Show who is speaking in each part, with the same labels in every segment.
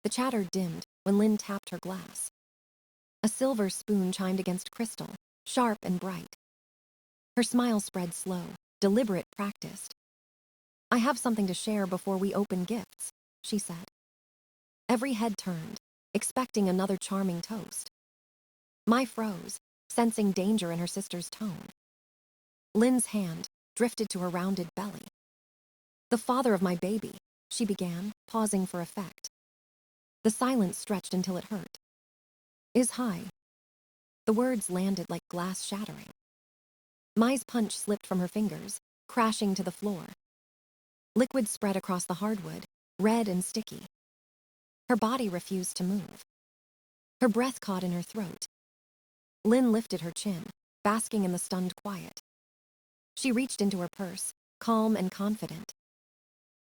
Speaker 1: The chatter dimmed when Lynn tapped her glass. A silver spoon chimed against crystal, sharp and bright. Her smile spread slow, deliberate, practiced. "I have something to share before we open gifts," she said. Every head turned, expecting another charming toast. Mai froze, sensing danger in her sister's tone. Lynn's hand drifted to her rounded belly. "The father of my baby," she began, pausing for effect. The silence stretched until it hurt. "Is high." The words landed like glass shattering. Mai's punch slipped from her fingers, crashing to the floor. Liquid spread across the hardwood, red and sticky. Her body refused to move. Her breath caught in her throat. Lynn lifted her chin, basking in the stunned quiet. She reached into her purse, calm and confident.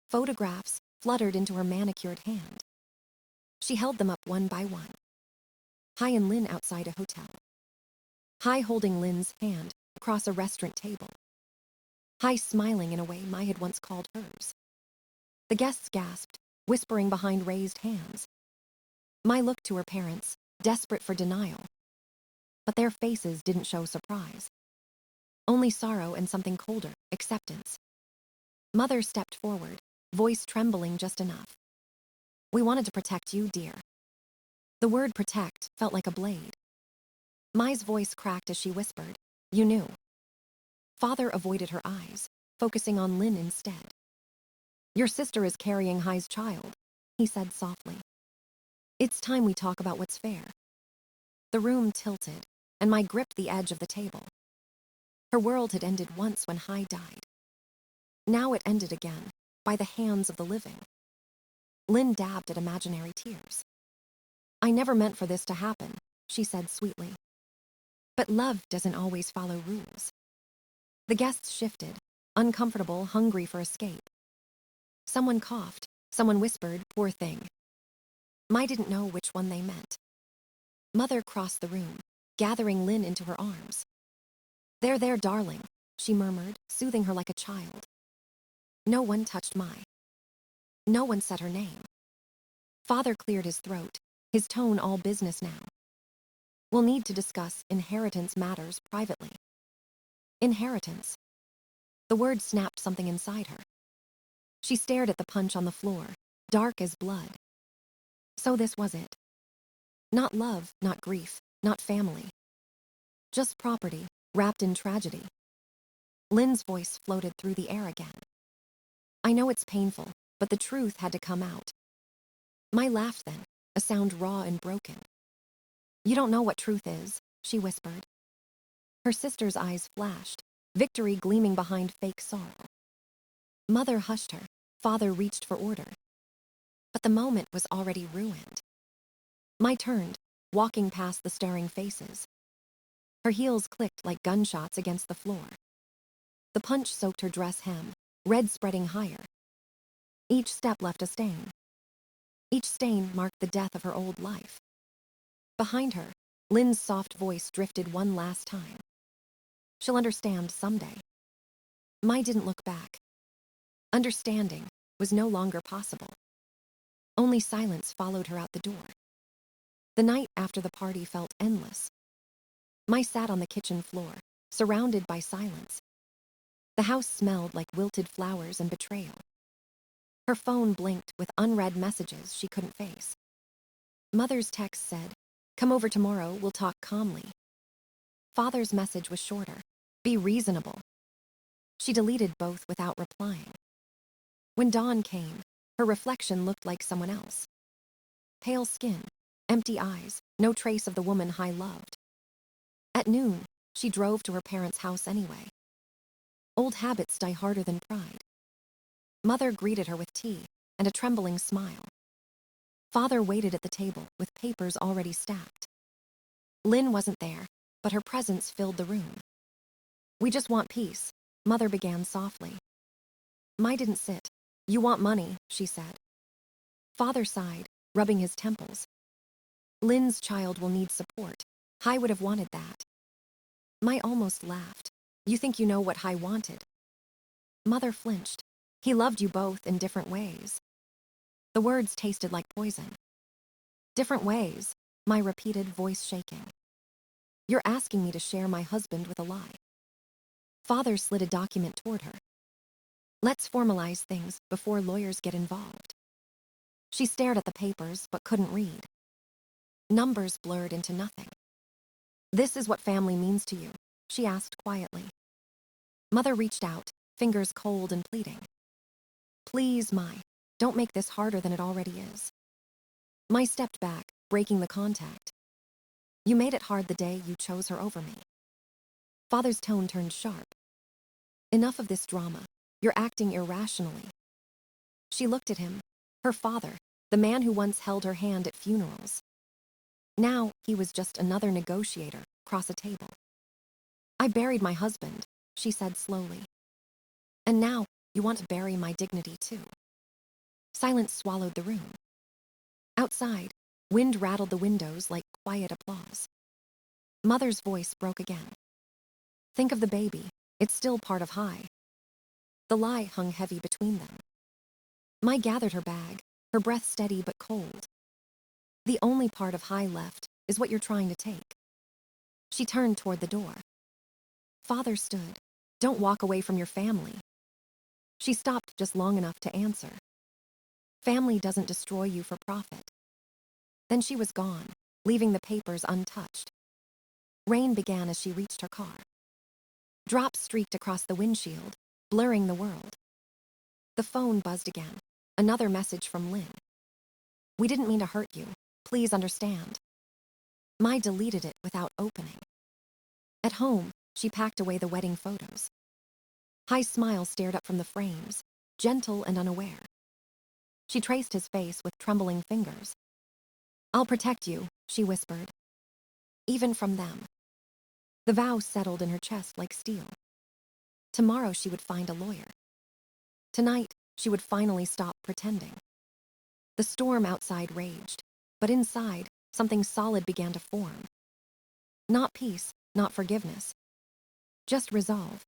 Speaker 1: Photographs fluttered into her manicured hand. She held them up one by one. Hai and Lynn outside a hotel. Hai holding Lynn's hand across a restaurant table. Hai smiling in a way Mai had once called hers. The guests gasped, whispering behind raised hands. Mai looked to her parents, desperate for denial. But their faces didn't show surprise. Only sorrow and something colder, acceptance. Mother stepped forward, voice trembling just enough. "We wanted to protect you, dear." The word protect felt like a blade. Mai's voice cracked as she whispered, "You knew." Father avoided her eyes, focusing on Lynn instead. "Your sister is carrying Hai's child," he said softly. "It's time we talk about what's fair." The room tilted, and Mai gripped the edge of the table. Her world had ended once when Hai died. Now it ended again, by the hands of the living. Lynn dabbed at imaginary tears. "I never meant for this to happen," she said sweetly. "But love doesn't always follow rules." The guests shifted, uncomfortable, hungry for escape. Someone coughed, someone whispered, "Poor thing." Mai didn't know which one they meant. Mother crossed the room, gathering Lynn into her arms. There, darling," she murmured, soothing her like a child. No one touched Mai. No one said her name. Father cleared his throat, his tone all business now. "We'll need to discuss inheritance matters privately." Inheritance. The word snapped something inside her. She stared at the punch on the floor, dark as blood. So this was it. Not love, not grief, not family. Just property, wrapped in tragedy. Lynn's voice floated through the air again. "I know it's painful, but the truth had to come out." Mai laughed then, a sound raw and broken. "You don't know what truth is," she whispered. Her sister's eyes flashed, victory gleaming behind fake sorrow. Mother hushed her, father reached for order. But the moment was already ruined. Mai turned, walking past the staring faces. Her heels clicked like gunshots against the floor. The punch soaked her dress hem, red spreading higher. Each step left a stain. Each stain marked the death of her old life. Behind her, Lynn's soft voice drifted one last time. "She'll understand someday." Mai didn't look back. Understanding was no longer possible. Only silence followed her out the door. The night after the party felt endless. Mai sat on the kitchen floor, surrounded by silence. The house smelled like wilted flowers and betrayal. Her phone blinked with unread messages she couldn't face. Mother's text said, "Come over tomorrow, we'll talk calmly." Father's message was shorter, "Be reasonable." She deleted both without replying. When dawn came, her reflection looked like someone else. Pale skin, empty eyes, no trace of the woman Hai loved. At noon, she drove to her parents' house anyway. Old habits die harder than pride. Mother greeted her with tea and a trembling smile. Father waited at the table with papers already stacked. Lynn wasn't there, but her presence filled the room. "We just want peace," Mother began softly. Mai didn't sit. "You want money," she said. Father sighed, rubbing his temples. "Lynn's child will need support. Hai would have wanted that." Mai almost laughed. "You think you know what Hai wanted?" Mother flinched. "He loved you both in different ways." The words tasted like poison. Different ways, my repeated voice shaking. You're asking me to share my husband with a lie. Father slid a document toward her. Let's formalize things before lawyers get involved. She stared at the papers but couldn't read. Numbers blurred into nothing. This is what family means to you, she asked quietly. Mother reached out, fingers cold and pleading. Please, Mai, don't make this harder than it already is. Mai stepped back, breaking the contact. You made it hard the day you chose her over me. Father's tone turned sharp. Enough of this drama. You're acting irrationally. She looked at him, her father, the man who once held her hand at funerals. Now he was just another negotiator across a table. I buried my husband, she said slowly. And now you want to bury my dignity too. Silence swallowed the room. Outside, wind rattled the windows like quiet applause. Mother's voice broke again. Think of the baby. It's still part of High. The lie hung heavy between them. Mai gathered her bag, her breath steady but cold. The only part of High left is what you're trying to take. She turned toward the door. Father stood. Don't walk away from your family. She stopped just long enough to answer. Family doesn't destroy you for profit. Then she was gone, leaving the papers untouched. Rain began as she reached her car. Drops streaked across the windshield, blurring the world. The phone buzzed again. Another message from Lynn. We didn't mean to hurt you. Please understand. Mai deleted it without opening. At home, she packed away the wedding photos. High's smile stared up from the frames, gentle and unaware. She traced his face with trembling fingers. I'll protect you, she whispered. Even from them. The vow settled in her chest like steel. Tomorrow she would find a lawyer. Tonight, she would finally stop pretending. The storm outside raged, but inside, something solid began to form. Not peace, not forgiveness. Just resolve.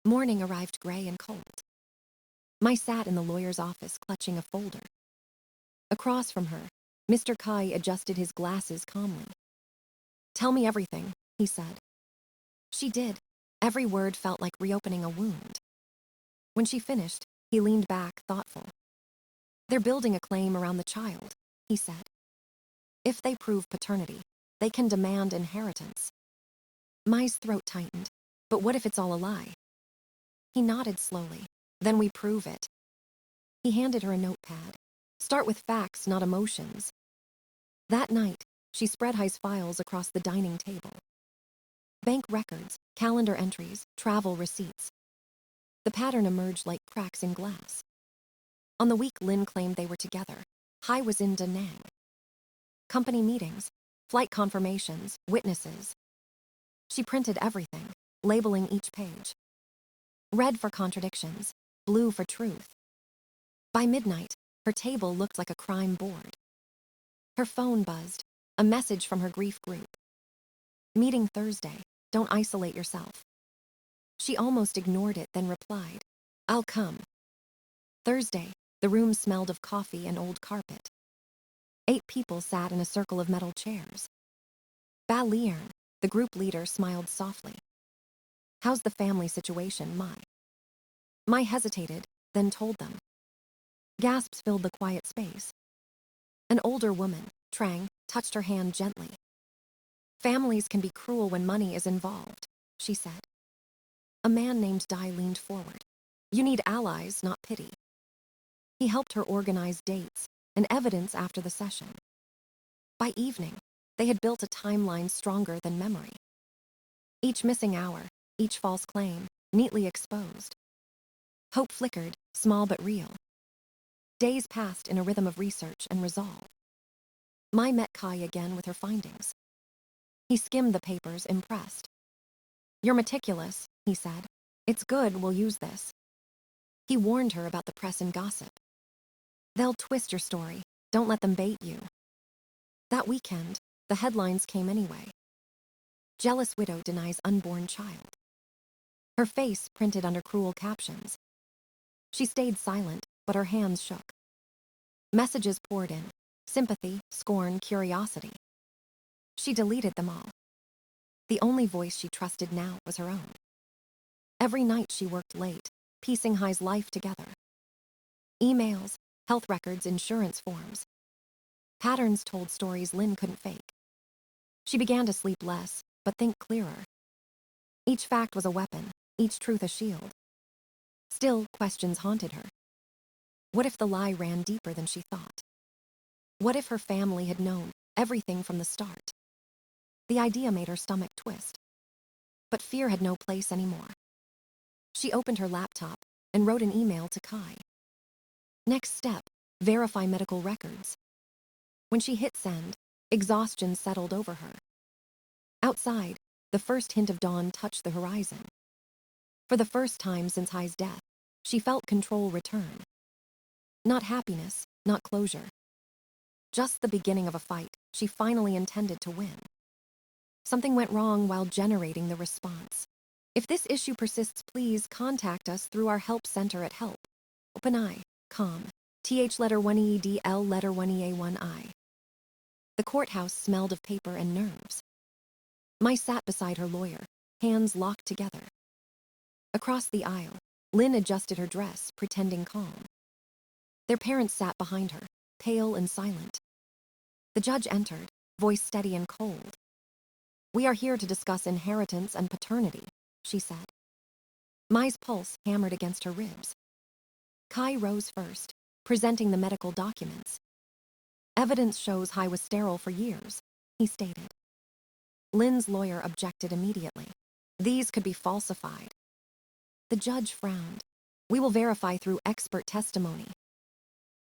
Speaker 1: Morning arrived gray and cold. Mai sat in the lawyer's office clutching a folder. Across from her, Mr. Kai adjusted his glasses calmly. Tell me everything, he said. She did. Every word felt like reopening a wound. When she finished, he leaned back, thoughtful. They're building a claim around the child, he said. If they prove paternity, they can demand inheritance. Mai's throat tightened. But what if it's all a lie? He nodded slowly. Then we prove it. He handed her a notepad. Start with facts, not emotions. That night, she spread High's files across the dining table. Bank records, calendar entries, travel receipts. The pattern emerged like cracks in glass. On the week Lynn claimed they were together, Hai was in Da Nang. Company meetings, flight confirmations, witnesses. She printed everything, labeling each page. Red for contradictions, blue for truth. By midnight, her table looked like a crime board. Her phone buzzed, a message from her grief group. Meeting Thursday, don't isolate yourself. She almost ignored it, then replied, I'll come. Thursday, the room smelled of coffee and old carpet. 8 people sat in a circle of metal chairs. Ba Liern, the group leader, smiled softly. How's the family situation, Mai? Mai hesitated, then told them. Gasps filled the quiet space. An older woman, Trang, touched her hand gently. Families can be cruel when money is involved, she said. A man named Dai leaned forward. You need allies, not pity. He helped her organize dates and evidence after the session. By evening, they had built a timeline stronger than memory. Each missing hour, each false claim, neatly exposed. Hope flickered, small but real. Days passed in a rhythm of research and resolve. Mai met Kai again with her findings. He skimmed the papers, impressed. You're meticulous, he said. It's good, we'll use this. He warned her about the press and gossip. They'll twist your story, don't let them bait you. That weekend, the headlines came anyway. Jealous widow denies unborn child. Her face printed under cruel captions. She stayed silent, but her hands shook. Messages poured in. sympathy, scorn, curiosity. She deleted them all. The only voice she trusted now was her own. Every night she worked late, piecing Hi's life together. Emails, health records, insurance forms. Patterns told stories Lynn couldn't fake. She began to sleep less, but think clearer. Each fact was a weapon, each truth a shield. Still, questions haunted her. What if the lie ran deeper than she thought? What if her family had known everything from the start? The idea made her stomach twist. But fear had no place anymore. She opened her laptop and wrote an email to Kai. Next step, verify medical records. When she hit send, exhaustion settled over her. Outside, the first hint of dawn touched the horizon. For the first time since Hi's death, she felt control return. Not happiness, not closure. Just the beginning of a fight she finally intended to win. Something went wrong while generating the response. If this issue persists, please contact us through our help center at help. OpenAI, com. TH letter 1ED L letter 1EA1I. The courthouse smelled of paper and nerves. Mai sat beside her lawyer, hands locked together. Across the aisle, Lynn adjusted her dress, pretending calm. Their parents sat behind her, pale and silent. The judge entered, voice steady and cold. We are here to discuss inheritance and paternity, she said. Mai's pulse hammered against her ribs. Kai rose first, presenting the medical documents. Evidence shows Hai was sterile for years, he stated. Lynn's lawyer objected immediately. These could be falsified. The judge frowned. We will verify through expert testimony.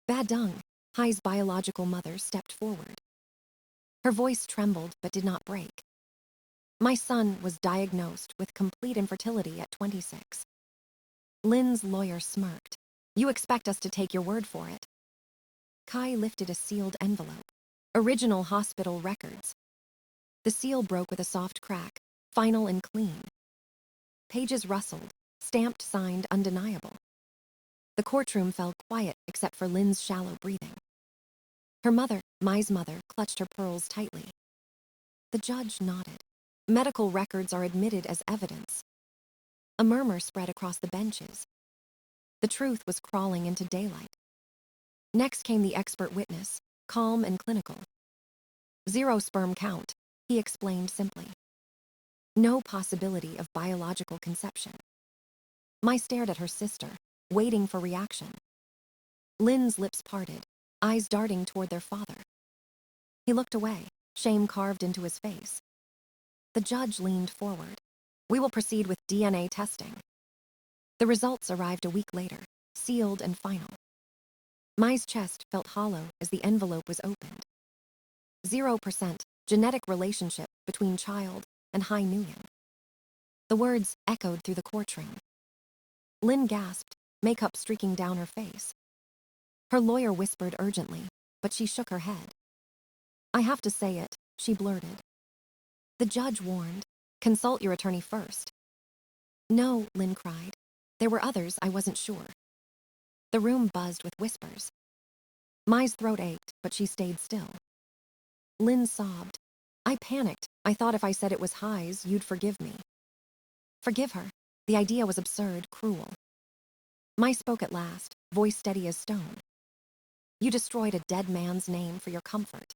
Speaker 1: Badung, Hai's biological mother, stepped forward. Her voice trembled but did not break. My son was diagnosed with complete infertility at 26. Lynn's lawyer smirked. You expect us to take your word for it? Kai lifted a sealed envelope. Original hospital records. The seal broke with a soft crack, final and clean. Pages rustled, stamped, signed, undeniable. The courtroom fell quiet except for Lynn's shallow breathing. Her mother, Mai's mother, clutched her pearls tightly. The judge nodded. Medical records are admitted as evidence. A murmur spread across the benches. The truth was crawling into daylight. Next came the expert witness, calm and clinical. 0 sperm count, he explained simply. No possibility of biological conception. Mai stared at her sister, waiting for reaction. Lynn's lips parted, eyes darting toward their father. He looked away, shame carved into his face. The judge leaned forward. We will proceed with DNA testing. The results arrived a week later, sealed and final. Mai's chest felt hollow as the envelope was opened. 0% genetic relationship between child and Hai Nguyen. The words echoed through the courtroom. Lynn gasped, makeup streaking down her face. Her lawyer whispered urgently, but she shook her head. I have to say it, she blurted. The judge warned, consult your attorney first. No, Lynn cried. There were others, I wasn't sure. The room buzzed with whispers. Mai's throat ached, but she stayed still. Lynn sobbed. I panicked. I thought if I said it was Hai's, you'd forgive me. Forgive her. The idea was absurd, cruel. Mai spoke at last, voice steady as stone. You destroyed a dead man's name for your comfort.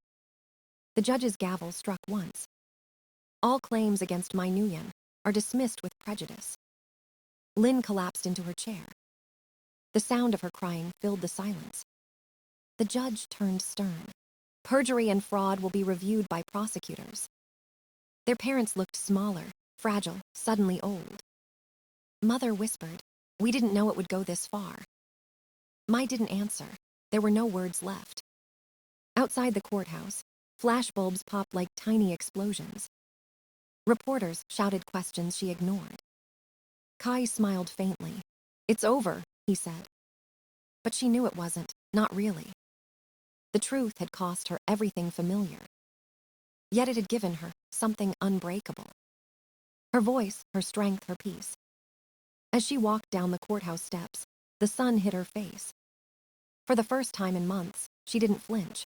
Speaker 1: The judge's gavel struck once. All claims against Mai Nguyen are dismissed with prejudice. Lynn collapsed into her chair. The sound of her crying filled the silence. The judge turned stern. Perjury and fraud will be reviewed by prosecutors. Their parents looked smaller, fragile, suddenly old. Mother whispered, we didn't know it would go this far. Mai didn't answer. There were no words left. Outside the courthouse, flashbulbs popped like tiny explosions. Reporters shouted questions she ignored. Kai smiled faintly. It's over, he said. But she knew it wasn't, not really. The truth had cost her everything familiar. Yet it had given her something unbreakable. Her voice, her strength, her peace. As she walked down the courthouse steps, the sun hit her face. For the first time in months, she didn't flinch.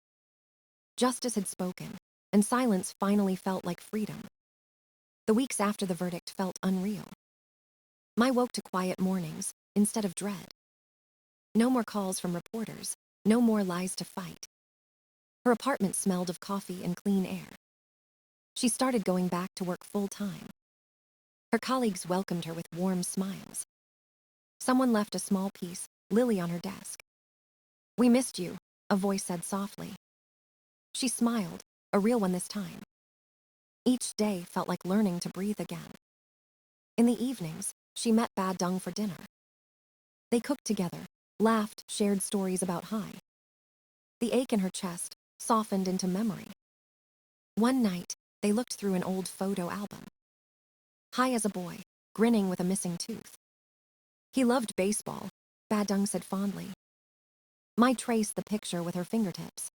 Speaker 1: Justice had spoken, and silence finally felt like freedom. The weeks after the verdict felt unreal. I woke to quiet mornings instead of dread. No more calls from reporters, no more lies to fight. Her apartment smelled of coffee and clean air. She started going back to work full-time. Her colleagues welcomed her with warm smiles. Someone left a small piece, lily on her desk. "We missed you," a voice said softly. She smiled, a real one this time. Each day felt like learning to breathe again. In the evenings, she met Bad Dung for dinner. They cooked together, laughed, shared stories about Hai. The ache in her chest softened into memory. One night, they looked through an old photo album. Hai as a boy, grinning with a missing tooth. "He loved baseball," Bad Dung said fondly. Mai traced the picture with her fingertips.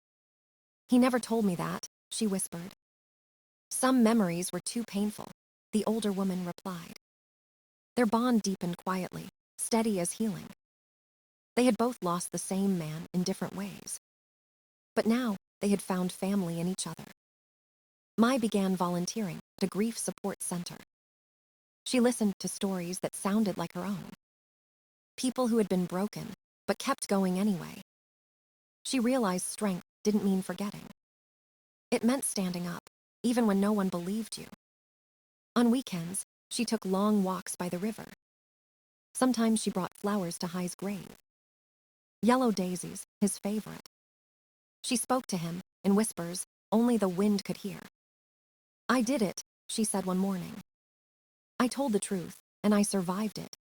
Speaker 1: "He never told me that," she whispered. "Some memories were too painful," the older woman replied. Their bond deepened quietly, steady as healing. They had both lost the same man in different ways. But now, they had found family in each other. Mai began volunteering at a grief support center. She listened to stories that sounded like her own. People who had been broken, but kept going anyway. She realized strength didn't mean forgetting. It meant standing up, even when no one believed you. On weekends, she took long walks by the river. Sometimes she brought flowers to Hai's grave. Yellow daisies, his favorite. She spoke to him, in whispers, only the wind could hear. "I did it," she said one morning. "I told the truth, and I survived it."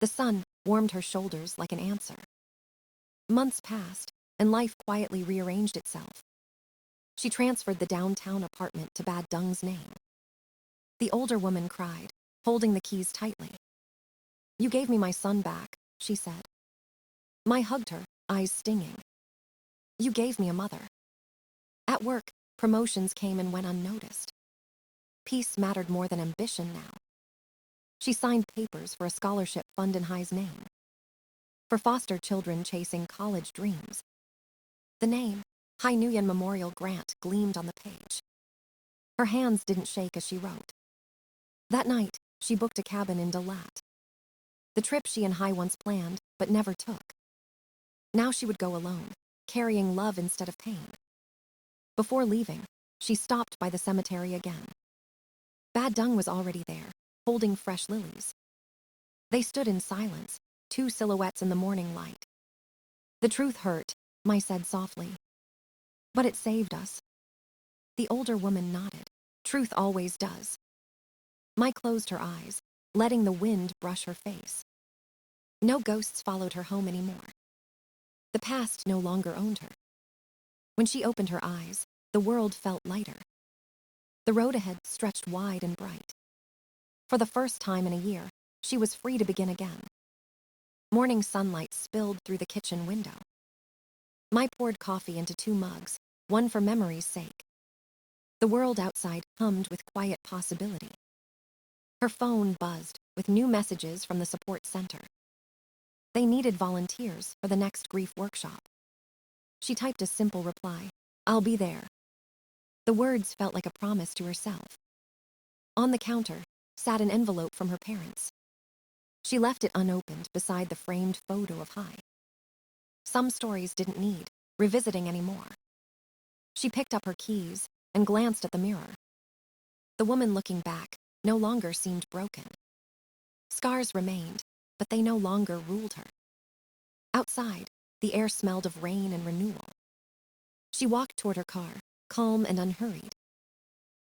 Speaker 1: The sun warmed her shoulders like an answer. Months passed, and life quietly rearranged itself. She transferred the downtown apartment to Bad Dung's name. The older woman cried, holding the keys tightly. "You gave me my son back," she said. Mai hugged her, eyes stinging. "You gave me a mother." At work, promotions came and went unnoticed. Peace mattered more than ambition now. She signed papers for a scholarship fund in Hai's name. For foster children chasing college dreams. The name, Hai Nguyen Memorial Grant, gleamed on the page. Her hands didn't shake as she wrote. That night, she booked a cabin in Dalat. The trip she and Hai once planned, but never took. Now she would go alone, carrying love instead of pain. Before leaving, she stopped by the cemetery again. Bad Dung was already there, holding fresh lilies. They stood in silence, two silhouettes in the morning light. "The truth hurt," Mai said softly. "But it saved us." The older woman nodded. "Truth always does." Mai closed her eyes, letting the wind brush her face. No ghosts followed her home anymore. The past no longer owned her. When she opened her eyes, the world felt lighter. The road ahead stretched wide and bright. For the first time in a year, she was free to begin again. Morning sunlight spilled through the kitchen window. Mai poured coffee into 2 mugs, one for memory's sake. The world outside hummed with quiet possibility. Her phone buzzed with new messages from the support center. They needed volunteers for the next grief workshop. She typed a simple reply, "I'll be there." The words felt like a promise to herself. On the counter sat an envelope from her parents. She left it unopened beside the framed photo of Hai. Some stories didn't need revisiting anymore. She picked up her keys and glanced at the mirror. The woman looking back no longer seemed broken. Scars remained, but they no longer ruled her. Outside, the air smelled of rain and renewal. She walked toward her car, calm and unhurried.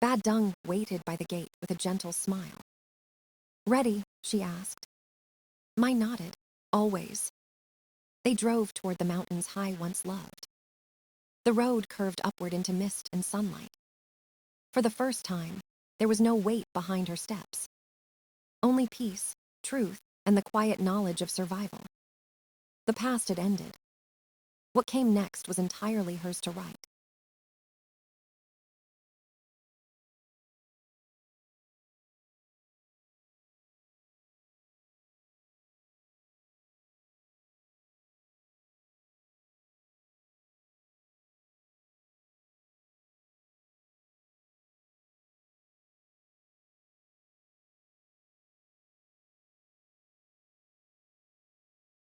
Speaker 1: Bad Dung waited by the gate with a gentle smile. "Ready?" she asked. Mai nodded. "Always." They drove toward the mountains Hai once loved. The road curved upward into mist and sunlight. For the first time, there was no weight behind her steps. Only peace, truth, and the quiet knowledge of survival. The past had ended. What came next was entirely hers to write.